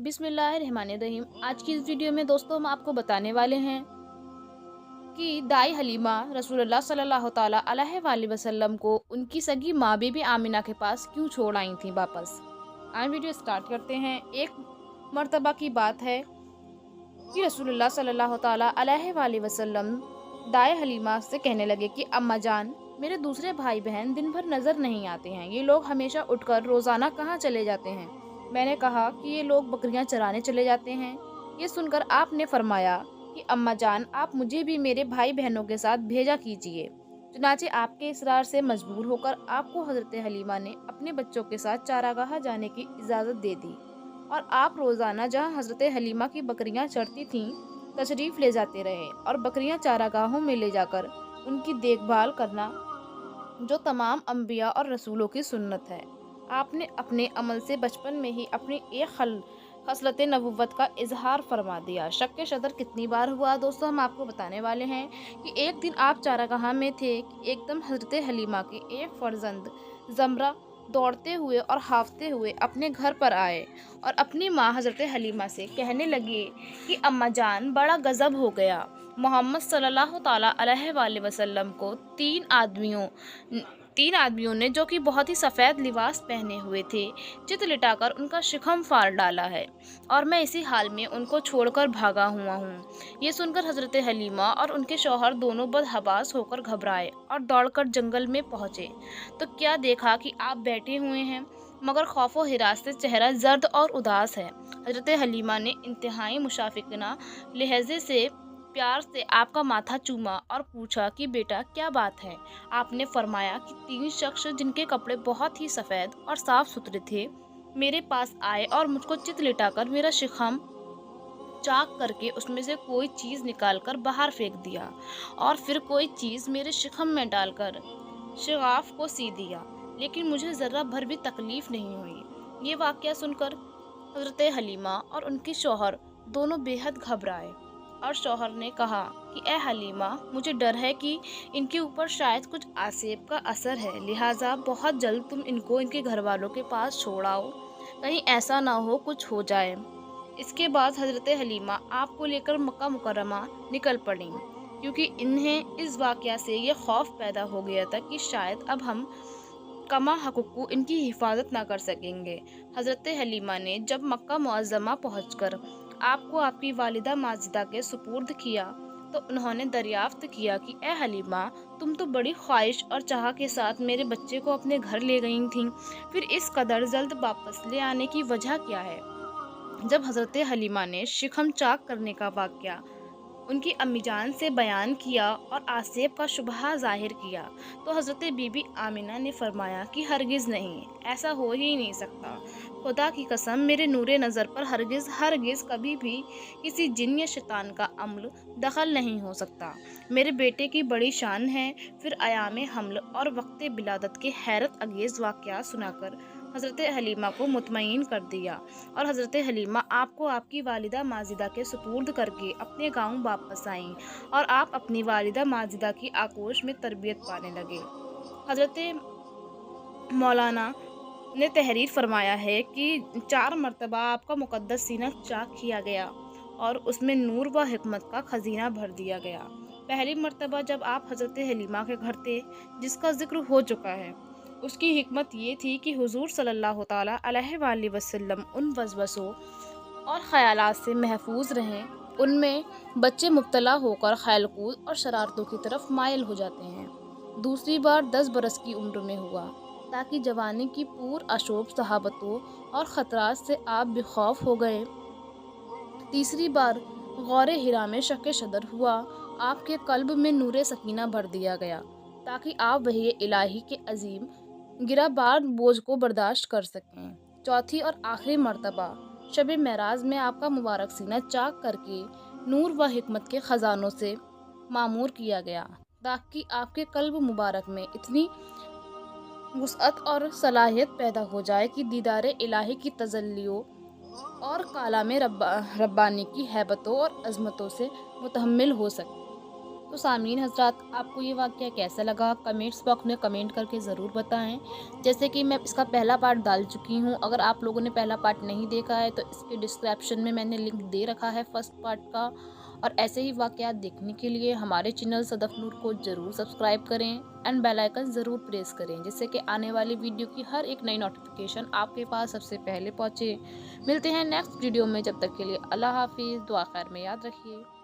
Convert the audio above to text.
बिस्मिल्लाहिर्रहमानिर्रहीम। आज की इस वीडियो में दोस्तों हम आपको बताने वाले हैं कि दाई हलीमा रसूलुल्लाह सल्लल्लाहु ताला अलैहि वसल्लम को उनकी सगी माँ बीबी आमिना के पास क्यों छोड़ आई थी वापस। आज वीडियो स्टार्ट करते हैं। एक मर्तबा की बात है कि रसूलुल्लाह सल्लल्लाहु ताला अलैहि वसल्लम दाई हलीमा से कहने लगे कि अम्मा जान, मेरे दूसरे भाई बहन दिन भर नज़र नहीं आते हैं। ये लोग हमेशा उठकर रोज़ाना कहाँ चले जाते हैं। मैंने कहा कि ये लोग बकरियां चराने चले जाते हैं। ये सुनकर आपने फरमाया कि अम्मा जान, आप मुझे भी मेरे भाई बहनों के साथ भेजा कीजिए। चुनाचे आपके इसरार से मजबूर होकर आपको हज़रत हलीमा ने अपने बच्चों के साथ चारागाह जाने की इजाज़त दे दी और आप रोज़ाना जहाँ हज़रत हलीमा की बकरियां चरती थीं तशरीफ़ ले जाते रहे और बकरियां चारागाहों में ले जाकर उनकी देखभाल करना जो तमाम अंबिया और रसूलों की सुन्नत है। आपने अपने अमल से बचपन में ही अपनी एक खसलत नबुव्वत का इजहार फरमा दिया। शक के शदर कितनी बार हुआ दोस्तों, हम आपको बताने वाले हैं कि एक दिन आप चारागाह में थे कि एकदम हज़रत हलीमा के एक फर्जंद जमरा दौड़ते हुए और हाफते हुए अपने घर पर आए और अपनी माँ हज़रत हलीमा से कहने लगे कि अम्मा जान, बड़ा गज़ब हो गया। मोहम्मद सल्लल्लाहु ताला अलैहि वसल्लम को तीन आदमियों ने, जो कि बहुत ही सफ़ेद लिबास पहने हुए थे, चित लिटाकर उनका शिकम फाड़ डाला है और मैं इसी हाल में उनको छोड़कर भागा हुआ हूँ। ये सुनकर हज़रत हलीमा और उनके शौहर दोनों बदहवास होकर घबराए और दौड़कर जंगल में पहुँचे तो क्या देखा कि आप बैठे हुए हैं, मगर खौफो हिरास से चेहरा जर्द और उदास है। हज़रत हलीमा ने इंतहाई मुशाफिकना लहजे से प्यार से आपका माथा चूमा और पूछा कि बेटा क्या बात है। आपने फरमाया कि तीन शख्स जिनके कपड़े बहुत ही सफ़ेद और साफ सुथरे थे मेरे पास आए और मुझको चित लिटाकर मेरा शिखम चाक करके उसमें से कोई चीज़ निकालकर बाहर फेंक दिया और फिर कोई चीज़ मेरे शिखम में डालकर शिगाफ को सी दिया, लेकिन मुझे ज़रा भर भी तकलीफ़ नहीं हुई। ये वाक़या सुनकर हज़रत हलीमा और उनके शौहर दोनों बेहद घबराए और शौहर ने कहा कि ए हलीमा, मुझे डर है कि इनके ऊपर शायद कुछ आसेब का असर है, लिहाजा बहुत जल्द तुम इनको इनके घर वालों के पास छोड़ाओ, कहीं ऐसा ना हो कुछ हो जाए। इसके बाद हज़रत हलीमा आपको लेकर मक्का मुकर्रमा निकल पड़ी, क्योंकि इन्हें इस वाक़या से ये खौफ पैदा हो गया था कि शायद अब हम कमा हक़ूक़ इनकी हिफाजत ना कर सकेंगे। हज़रत हलीमा ने जब मक्का मुअज़्ज़मा पहुंचकर आपको आपकी वालिदा माजिदा के सुपुर्द किया तो उन्होंने दरियाफ्त किया कि ए हलीमा, तुम तो बड़ी ख्वाहिश और चाह के साथ मेरे बच्चे को अपने घर ले गई थीं, फिर इस कदर जल्द वापस ले आने की वजह क्या है। जब हज़रत हलीमा ने शिकम चाक करने का वाक़या उनकी अम्मीजान से बयान किया और आसेब का शुबहा ज़ाहिर किया तो हज़रत बीबी आमिना ने फरमाया कि हरगिज़ नहीं, ऐसा हो ही नहीं सकता। खुदा की कसम, मेरे नूरे नज़र पर हरगिज़ कभी भी किसी जिन या शैतान का अमल दखल नहीं हो सकता। मेरे बेटे की बड़ी शान है। फिर अयाम हमल और वक्त विलादत के हैरत अंगेज़ वाक़यात सुनाकर हज़रत हलीमा को मुतमईन कर दिया और हज़रत हलीमा आपको आपकी वालिदा माजिदा के सुपुर्द करके अपने गांव वापस आईं और आप अपनी वालिदा माजिदा की आगोश में तरबियत पाने लगे। हज़रत मौलाना ने तहरीर फरमाया है कि 4 मरतबा आपका मुक़द्दस सीना चाक किया गया और उसमें नूर व हिकमत का खजीना भर दिया गया। पहली मरतबा जब आप हज़रत हलीमा के घर थे, जिसका जिक्र हो चुका है, उसकी हिकमत ये थी कि हुजूर सल्लल्लाहु ताला अलैहि वसल्लम उन वसवसों और ख़यालात से महफूज रहें उनमें बच्चे मुब्तला होकर खैलकूद और शरारतों की तरफ मायल हो जाते हैं। दूसरी बार 10 बरस की उम्र में हुआ ताकि जवानी की पूर अशोब सहाबतों और ख़तरात से आप बेखौफ हो गए। तीसरी बार गौरे हिरा में शक शदर हुआ, आपके कल्ब में नूरे सकीना भर दिया गया ताकि आप वही इलाही के अजीम गिराबार बोझ को बर्दाश्त कर सकें। चौथी और आखिरी मर्तबा शब महराज में आपका मुबारक सीना चाक करके नूर व हिकमत के ख़जानों से मामूर किया गया ताकि आपके कल्ब मुबारक में इतनी वुसअत और सलाहियत पैदा हो जाए कि दीदार इलाही की तजल्लियों और कालाम रब्बानी की हैबतों और अज़मतों से मुतहम्मिल हो सके। تو سامعین حضرات، آپ کو یہ واقعہ کیسا لگا کمنٹس باکس میں کمنٹ کر کے ضرور بتائیں۔ جیسے کہ میں اس کا پہلا پارٹ ڈال چکی ہوں، اگر آپ لوگوں نے پہلا پارٹ نہیں دیکھا ہے تو اس کے ڈسکرپشن میں نے لنک دے رکھا ہے فرسٹ پارٹ کا۔ اور ایسے ہی واقعات دیکھنے کے لیے ہمارے چینل صدف نور کو ضرور سبسکرائب کریں اینڈ بیل آئیکن ضرور پریس کریں، جس سے کہ آنے والی ویڈیو کی ہر ایک نئی نوٹیفیکیشن آپ کے پاس سب سے پہلے پہنچے۔ ملتے ہیں نیکسٹ ویڈیو میں، جب تک کے لیے اللہ حافظ، دعا خیر میں یاد رکھیے۔